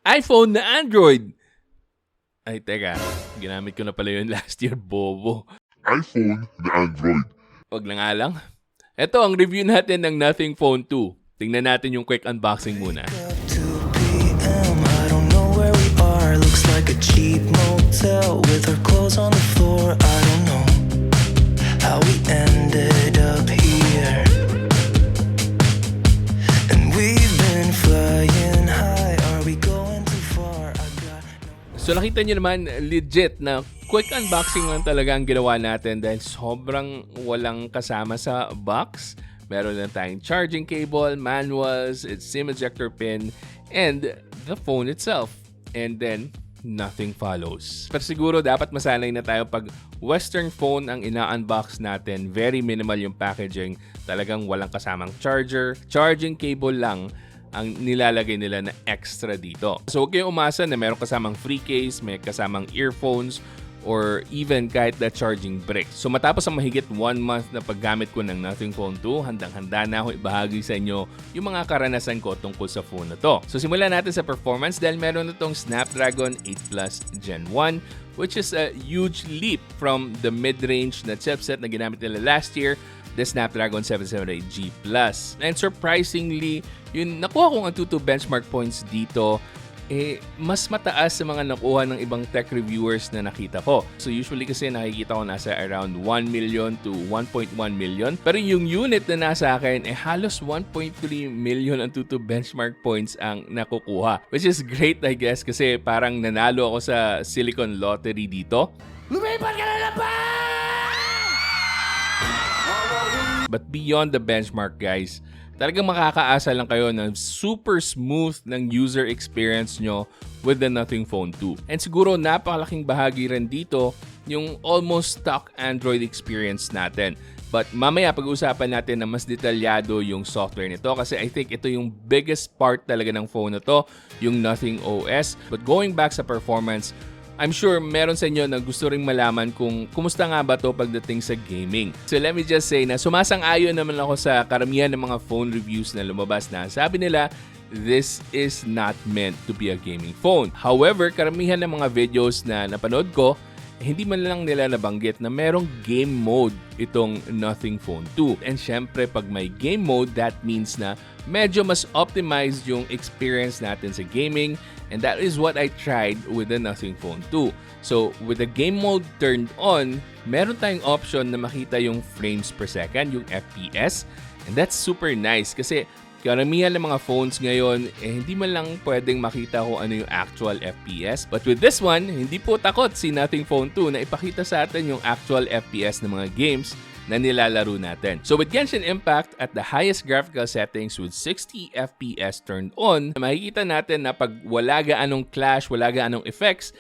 iPhone na Android. Ay, teka. Ginamit ko na pala yun last year, bobo. iPhone na Android. Wag na nga lang. Ito ang review natin ng Nothing Phone 2. Tingnan natin yung quick unboxing muna. 2 p.m. I don't know where we are. Looks like a cheap motel with our clothes on the floor. I don't know how we ended up here. And we've been flying high. Are we going too far? So nakita nyo naman, legit na quick unboxing lang talaga ang ginawa natin dahil sobrang walang kasama sa box. Meron lang tayong charging cable, manuals, its SIM ejector pin, and the phone itself. And then, nothing follows. Pero siguro dapat masanay na tayo pag Western phone ang ina-unbox natin. Very minimal yung packaging. Talagang walang kasamang charger. Charging cable lang ang nilalagay nila na extra dito. So huwag kayong umasa na meron kasamang free case, may kasamang earphones, or even kahit the charging brick. So matapos ang mahigit 1 month na paggamit ko ng Nothing Phone 2, handang-handa na ako ibahagi sa inyo yung mga karanasan ko tungkol sa phone na to. So simulan natin sa performance dahil meron na itong Snapdragon 8 Plus Gen 1, which is a huge leap from the mid-range na chipset na ginamit nila last year, the Snapdragon 778G Plus. And surprisingly, yung nakuha kong Antutu benchmark points dito, mas mataas sa mga nakuha ng ibang tech reviewers na nakita ko. So usually kasi nakikita ko nasa around 1 million to 1.1 million. Pero yung unit na nasa akin, halos 1.3 million Antutu benchmark points ang nakukuha. Which is great, I guess, kasi parang nanalo ako sa Silicon Lottery dito. Lumipat ka na naman! But beyond the benchmark, guys, talagang makakaasa lang kayo ng super smooth ng user experience nyo with the Nothing Phone 2. And siguro napakalaking bahagi rin dito yung almost stock Android experience natin. But mamaya pag-uusapan natin na mas detalyado yung software nito kasi I think ito yung biggest part talaga ng phone na to, yung Nothing OS. But going back sa performance, I'm sure meron sa inyo na gusto ring malaman kung kumusta nga ba to pagdating sa gaming. So let me just say na sumasang-ayon naman ako sa karamihan ng mga phone reviews na lumabas na sabi nila, this is not meant to be a gaming phone. However, karamihan ng mga videos na napanood ko, hindi man lang nila nabanggit na merong game mode itong Nothing Phone 2. And syempre, pag may game mode, that means na medyo mas optimized yung experience natin sa gaming. And that is what I tried with the Nothing Phone 2. So, with the game mode turned on, meron tayong option na makita yung frames per second, yung FPS. And that's super nice kasi karamihan ng mga phones ngayon, hindi man lang pwedeng makita kung ano yung actual FPS. But with this one, hindi po takot si Nothing Phone 2 na ipakita sa atin yung actual FPS ng mga games na nilalaro natin. So with Genshin Impact at the highest graphical settings with 60 FPS turned on, makikita natin na pag wala gaanong clash, wala gaanong effects,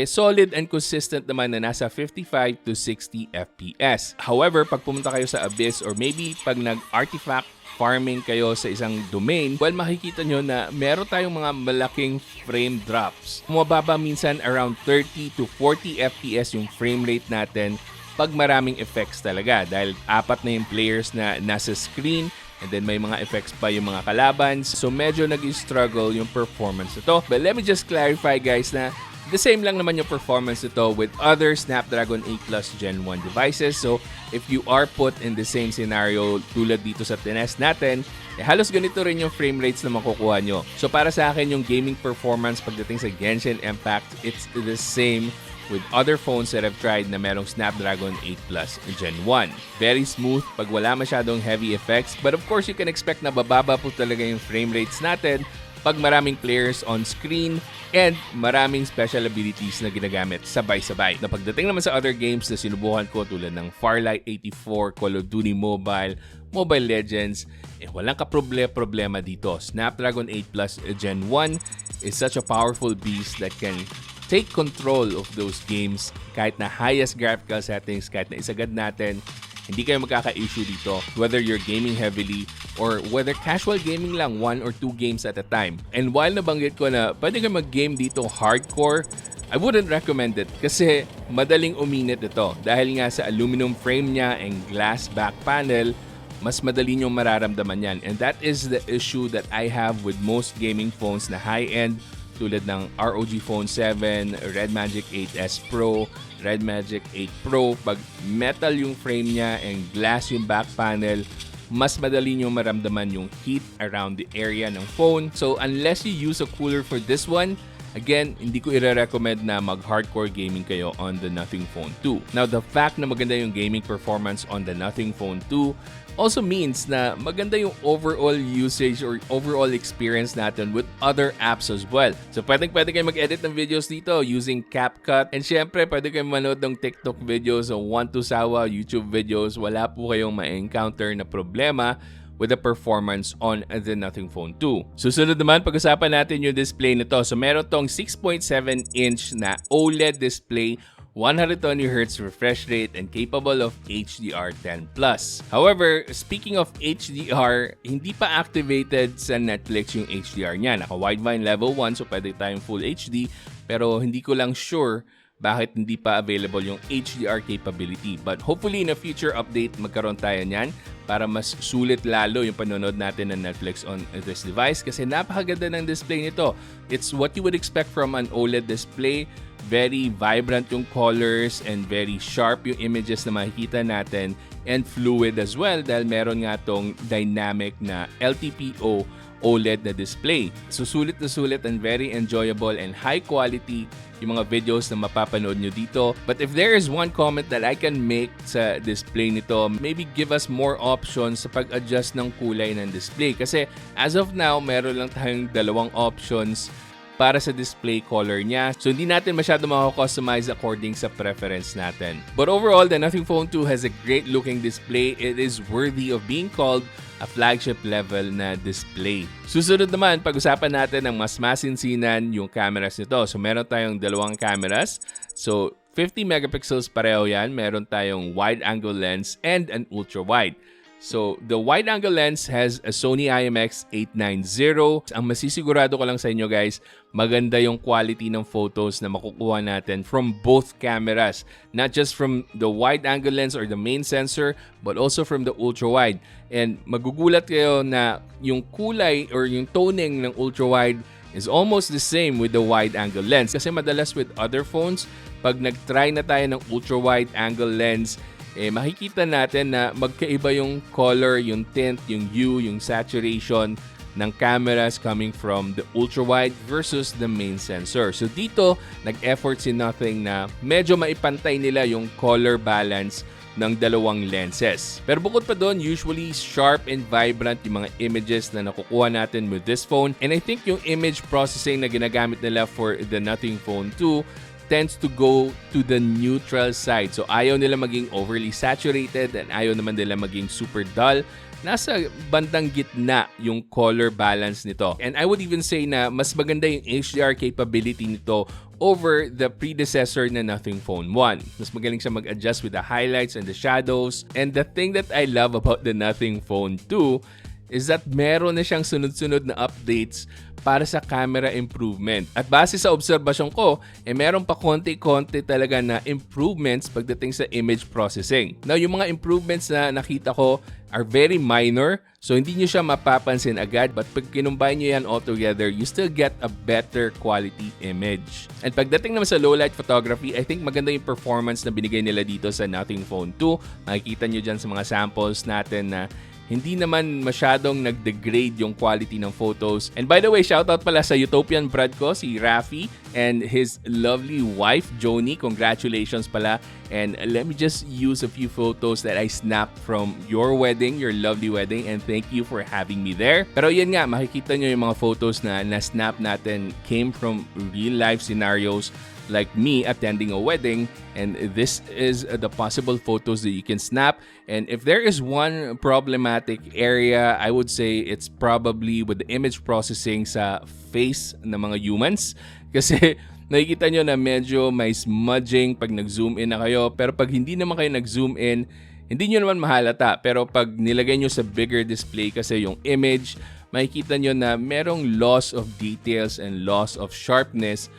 solid and consistent naman na nasa 55 to 60 FPS. However, pag pumunta kayo sa Abyss or maybe pag nag-artifact farming kayo sa isang domain, well, makikita nyo na meron tayong mga malaking frame drops. Bumababa minsan around 30 to 40 FPS yung frame rate natin pag maraming effects talaga dahil 4 na yung players na nasa screen and then may mga effects pa yung mga kalaban. So medyo nag-struggle yung performance nito. But let me just clarify, guys, na the same lang naman yung performance nito with other Snapdragon 8 Plus Gen 1 devices. So, if you are put in the same scenario tulad dito sa tinest natin, halos ganito rin yung frame rates na makukuha nyo. So, para sa akin, yung gaming performance pagdating sa Genshin Impact, it's the same with other phones that I've tried na merong Snapdragon 8 Plus Gen 1. Very smooth pag wala masyadong heavy effects. But of course, you can expect na bababa po talaga yung frame rates natin pag maraming players on screen and maraming special abilities na ginagamit sabay-sabay. Na pagdating naman sa other games na sinubukan ko tulad ng Farlight 84, Call of Duty Mobile, Mobile Legends, walang kaproblema dito. Snapdragon 8 Plus Gen 1 is such a powerful beast that can take control of those games kahit na highest graphical settings, kahit na isagad natin. Hindi kayo magkaka-issue dito whether you're gaming heavily or whether casual gaming lang 1 or 2 games at a time. And while nabanggit ko na pwede kayo mag-game dito hardcore, I wouldn't recommend it kasi madaling uminit ito dahil nga sa aluminum frame niya and glass back panel, mas madali nyo mararamdaman yan. And that is the issue that I have with most gaming phones na high-end tulad ng ROG Phone 7, Red Magic 8S Pro, Red Magic 8 Pro. Pag metal yung frame niya and glass yung back panel, mas madali nyo maramdaman yung heat around the area ng phone. So unless you use a cooler for this one, again, hindi ko i-recommend na mag-hardcore gaming kayo on the Nothing Phone 2. Now, the fact na maganda yung gaming performance on the Nothing Phone 2 also means na maganda yung overall usage or overall experience natin with other apps as well. So, pwede kayo mag-edit ng videos dito using CapCut. And syempre, pwede kayo manood ng TikTok videos o one to sawa YouTube videos. Wala po kayong ma-encounter na problema with the performance on the Nothing Phone 2. Susunod naman, pag-usapan natin yung display nito. So, meron tong 6.7-inch na OLED display, 120Hz refresh rate, and capable of HDR10+. However, speaking of HDR, hindi pa activated sa Netflix yung HDR niya. Naka-wideband level 1, so pwede tayong full HD, pero hindi ko lang sure bakit hindi pa available yung HDR capability. But hopefully in a future update, magkaroon tayo niyan para mas sulit lalo yung panonood natin ng Netflix on this device kasi napakaganda ng display nito. It's what you would expect from an OLED display. Very vibrant yung colors and very sharp yung images na makikita natin and fluid as well dahil meron nga tong dynamic na LTPO OLED na display. So sulit na sulit and very enjoyable and high quality yung mga videos na mapapanood nyo dito. But if there is one comment that I can make sa display nito, maybe give us more options sa pag-adjust ng kulay ng display. Kasi as of now, meron lang tayong dalawang options para sa display color niya. So, hindi natin masyado makakustomize according sa preference natin. But overall, the Nothing Phone 2 has a great looking display. It is worthy of being called a flagship level na display. Susunod naman, pag-usapan natin ng mas masinsinan yung cameras nito. So, meron tayong dalawang cameras. So, 50 megapixels pareho yan. Meron tayong wide-angle lens and an ultra-wide. So, the wide-angle lens has a Sony IMX890. Ang masisigurado ko lang sa inyo guys, maganda yung quality ng photos na makukuha natin from both cameras. Not just from the wide-angle lens or the main sensor, but also from the ultra-wide. And magugulat kayo na yung kulay or yung toning ng ultra-wide is almost the same with the wide-angle lens. Kasi madalas with other phones, pag nag-try na tayo ng ultra-wide angle lens, makikita natin na magkaiba yung color, yung tint, yung hue, yung saturation ng cameras coming from the ultra-wide versus the main sensor. So dito, nag-effort si Nothing na medyo maipantay nila yung color balance ng dalawang lenses. Pero bukod pa doon, usually sharp and vibrant yung mga images na nakukuha natin with this phone. And I think yung image processing na ginagamit nila for the Nothing Phone 2 tends to go to the neutral side. So ayaw nila maging overly saturated and ayaw naman nila maging super dull. Nasa bandang gitna yung color balance nito. And I would even say na mas maganda yung HDR capability nito over the predecessor na Nothing Phone 1. Mas magaling siya mag-adjust with the highlights and the shadows. And the thing that I love about the Nothing Phone 2 is that meron na siyang sunod-sunod na updates para sa camera improvement. At base sa obserbasyon ko, meron pa konti-konti talaga na improvements pagdating sa image processing. Now, yung mga improvements na nakita ko are very minor, so hindi nyo siya mapapansin agad, but pag kinumbine nyo yan all together, you still get a better quality image. And pagdating naman sa low-light photography, I think maganda yung performance na binigay nila dito sa Nothing Phone 2. Makikita nyo dyan sa mga samples natin na hindi naman masyadong nag-degrade yung quality ng photos. And by the way, shoutout pala sa Utopian brad ko, si Rafi, and his lovely wife, Joni. Congratulations pala. And let me just use a few photos that I snapped from your wedding, your lovely wedding, and thank you for having me there. Pero yan nga, makikita nyo yung mga photos na na-snap natin came from real-life scenarios like me attending a wedding, and this is the possible photos that you can snap. And if there is one problematic area, I would say it's probably with the image processing sa face ng mga humans. Kasi nakikita nyo na medyo may smudging pag nag-zoom in na kayo, pero pag hindi naman kayo nag-zoom in, hindi nyo naman mahalata. Pero pag nilagay nyo sa bigger display kasi yung image, makikita nyo na merong loss of details and loss of sharpness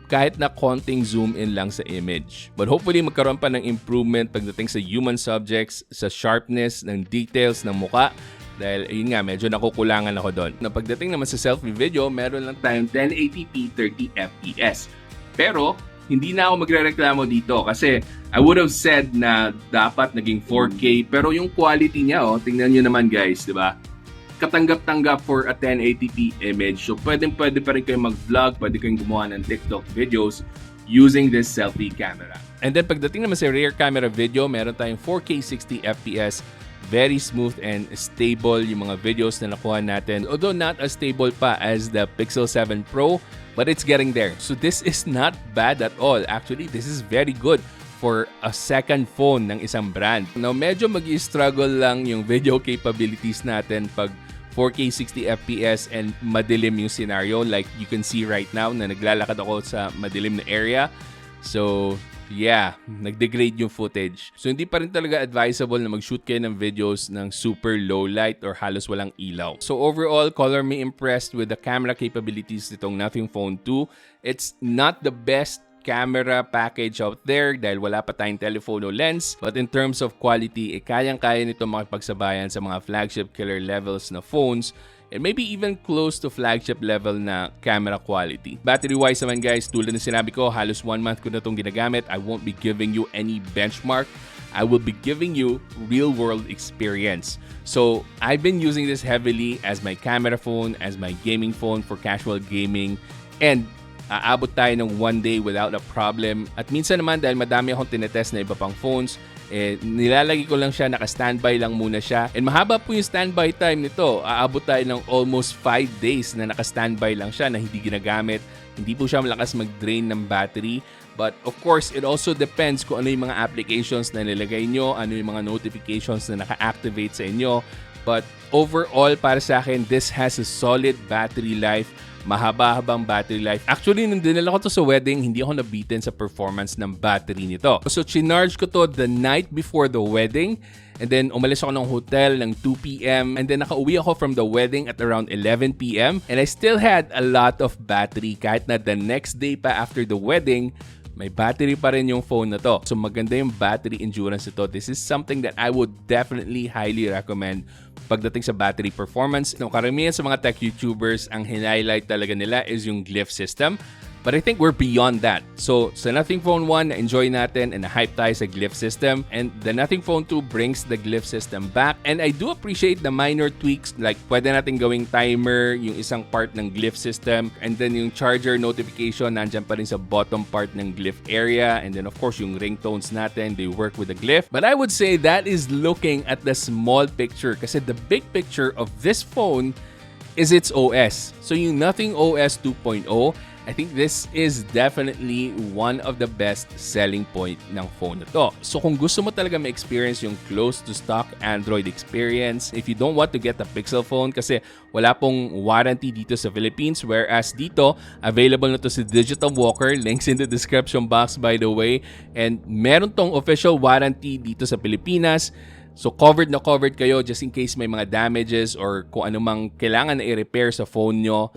kahit na konting zoom in lang sa image. But hopefully magkaroon pa ng improvement pagdating sa human subjects, sa sharpness ng details ng muka, Dahil yun nga, medyo nakukulangan ako doon. Na pagdating naman sa selfie video, meron lang tayong 1080p 30fps. Pero hindi na ako magrereklamo dito kasi I would have said na dapat naging 4K pero yung quality niya, tingnan nyo naman guys, di ba? Katanggap-tanggap for a 1080p image. So pwede pa rin kayo mag-vlog, pwede kayong gumawa ng TikTok videos using this selfie camera. And then pagdating naman sa rear camera video, meron tayong 4K 60fps. Very smooth and stable yung mga videos na nakuha natin. Although not as stable pa as the Pixel 7 Pro, but it's getting there. So this is not bad at all. Actually, this is very good for a second phone ng isang brand. Now, medyo mag-i-struggle lang yung video capabilities natin pag 4K 60fps and madilim yung scenario. Like you can see right now na naglalakad ako sa madilim na area. So, yeah, nag-degrade yung footage. So, hindi pa rin talaga advisable na mag-shoot kayo ng videos ng super low light or halos walang ilaw. So, overall, color me impressed with the camera capabilities nitong Nothing Phone 2. It's not the best camera package out there dahil wala pa tayong telephoto lens. But in terms of quality, kayang-kaya nito makipagsabayan sa mga flagship killer levels na phones and maybe even close to flagship level na camera quality. Battery-wise naman guys, tulad ng sinabi ko, halos 1 month ko na itong ginagamit. I won't be giving you any benchmark. I will be giving you real-world experience. So, I've been using this heavily as my camera phone, as my gaming phone for casual gaming, and aabot tayo ng 1 day without a problem. At minsan naman, dahil madami akong tinetest na iba pang phones, nilalagay ko lang siya, naka-standby lang muna siya. And mahaba po yung standby time nito. Aabot tayo ng almost 5 days na naka-standby lang siya na hindi ginagamit. Hindi po siya malakas mag-drain ng battery. But of course, it also depends kung ano yung mga applications na nilagay nyo, ano yung mga notifications na naka-activate sa inyo. But overall, para sa akin, this has a solid battery life. Mahaba-habang battery life. Actually, nung dinala ko to sa wedding, hindi ako nabitin sa performance ng battery nito. So, chinarge ko to the night before the wedding. And then, umalis ako ng hotel ng 2 p.m. And then, nakauwi ako from the wedding at around 11 p.m. And I still had a lot of battery kahit na the next day pa after the wedding, may battery pa rin yung phone na to. So, maganda yung battery endurance nito. This is something that I would definitely highly recommend pagdating sa battery performance. No, karamihan sa mga tech YouTubers, ang highlight talaga nila is yung glyph system. But I think we're beyond that. So, sa Nothing Phone 1, na-enjoy natin and na-hype tayo sa glyph system. And the Nothing Phone 2 brings the glyph system back. And I do appreciate the minor tweaks. Like, pwede natin gawing timer, yung isang part ng glyph system. And then yung charger notification, nandyan pa rin sa bottom part ng glyph area. And then of course, yung ringtones natin, they work with the glyph. But I would say that is looking at the small picture. Kasi the big picture of this phone is its OS. So yung Nothing OS 2.0, I think this is definitely one of the best selling point ng phone na to. So kung gusto mo talaga ma-experience yung close to stock Android experience, if you don't want to get a Pixel phone kasi wala pong warranty dito sa Philippines, whereas dito, available na to si Digital Walker, links in the description box by the way, and meron tong official warranty dito sa Pilipinas. So covered na covered kayo just in case may mga damages or kung anumang kailangan na i-repair sa phone nyo.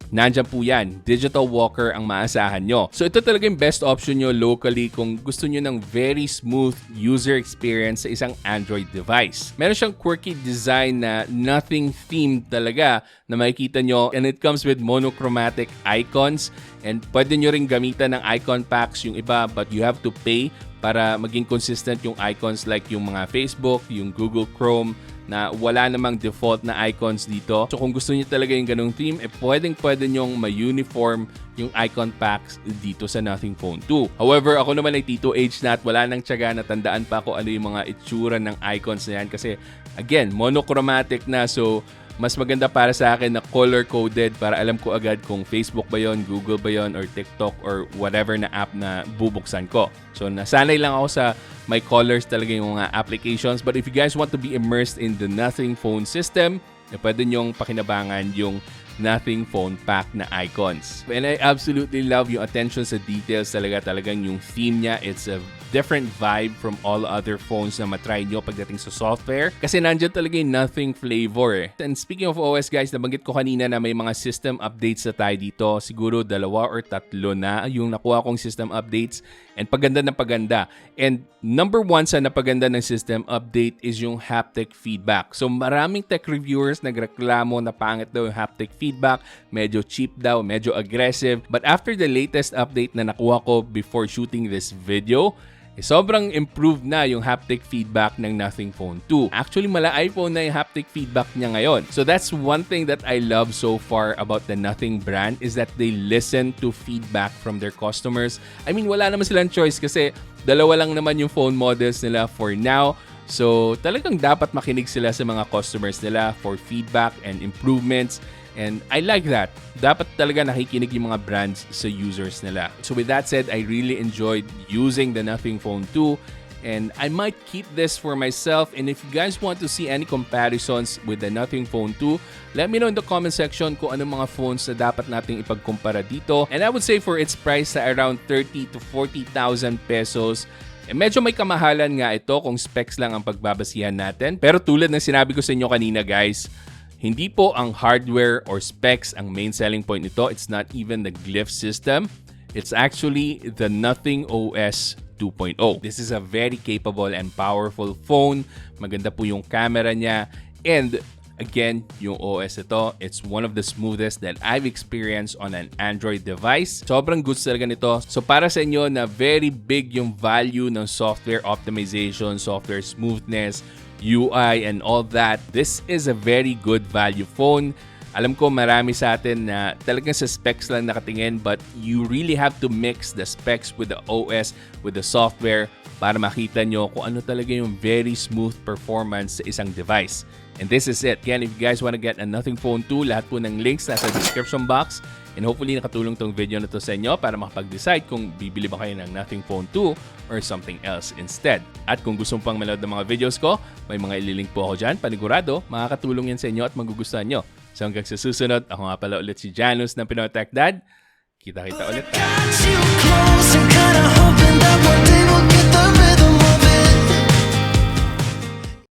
Nandyan po yan. Digital Walker ang maasahan nyo. So ito talaga yung best option nyo locally kung gusto nyo ng very smooth user experience sa isang Android device. Meron siyang quirky design na nothing themed talaga na makikita nyo, and it comes with monochromatic icons, and pwede nyo rin gamitan ng icon packs yung iba, but you have to pay para maging consistent yung icons like yung mga Facebook, yung Google Chrome, na wala namang default na icons dito. So kung gusto niyo talaga yung ganung theme, pwedeng-pwede nyong ma-uniform yung icon packs dito sa Nothing Phone 2. However, ako naman ay Tito Age na at wala nang tiyaga na tandaan pa ko ano yung mga itsura ng icons na yan. Kasi again, monochromatic na, so mas maganda para sa akin na color-coded para alam ko agad kung Facebook ba yon, Google ba yon, or TikTok or whatever na app na bubuksan ko. So nasanay lang ako sa may colors talaga yung mga applications. But if you guys want to be immersed in the Nothing Phone system, pwede nyong pakinabangan yung Nothing phone pack na icons. And I absolutely love yung attention sa details talagang yung theme niya. It's a different vibe from all other phones na matry nyo pagdating sa software. Kasi nandiyan talaga yung Nothing flavor eh. And speaking of OS guys, nabanggit ko kanina na may mga system updates na tayo dito. Siguro 2 or 3 na yung nakuha kong system updates. And paganda na paganda. And number 1 sa napaganda ng system update is yung haptic feedback. So maraming tech reviewers nagreklamo na pangit daw yung haptic feedback. Medyo cheap daw, medyo aggressive. But after the latest update na nakuha ko before shooting this video, sobrang improved na yung haptic feedback ng Nothing Phone 2. Actually, mala iPhone na yung haptic feedback niya ngayon. So that's one thing that I love so far about the Nothing brand is that they listen to feedback from their customers. I mean, wala naman silang choice kasi 2 lang naman yung phone models nila for now. So talagang dapat makinig sila sa mga customers nila for feedback and improvements. And I like that. Dapat talaga nakikinig yung mga brands sa users nila. So with that said, I really enjoyed using the Nothing Phone 2. And I might keep this for myself. And if you guys want to see any comparisons with the Nothing Phone 2, let me know in the comment section kung anong mga phones na dapat nating ipagkumpara dito. And I would say for its price sa around 30 to 40,000 pesos, medyo may kamahalan nga ito kung specs lang ang pagbabasihan natin. Pero tulad ng sinabi ko sa inyo kanina guys, hindi po ang hardware or specs ang main selling point nito. It's not even the glyph system. It's actually the Nothing OS 2.0. This is a very capable and powerful phone. Maganda po yung camera niya. And again, yung OS ito, it's one of the smoothest that I've experienced on an Android device. Sobrang good talaga nito. So para sa inyo na very big yung value ng software optimization, software smoothness, UI and all that, this is a very good value phone. Alam ko marami sa atin na talagang sa specs lang nakatingin, but you really have to mix the specs with the OS, with the software para makita nyo kung ano talaga yung very smooth performance sa isang device. And this is it. Again, if you guys want to get a Nothing Phone 2, lahat po ng links nasa description box. And hopefully nakatulong tong video na to sa inyo para makapag-decide kung bibili ba kayo ng Nothing Phone 2 or something else instead. At kung gusto pang manood ng mga videos ko, may mga ililink po ako dyan. Panigurado, makakatulong yan sa inyo at magugustuhan nyo. So hanggang sa susunod, ako nga pala ulit si Janus ng Pinoy Techdad. Kita-kita ulit tayo.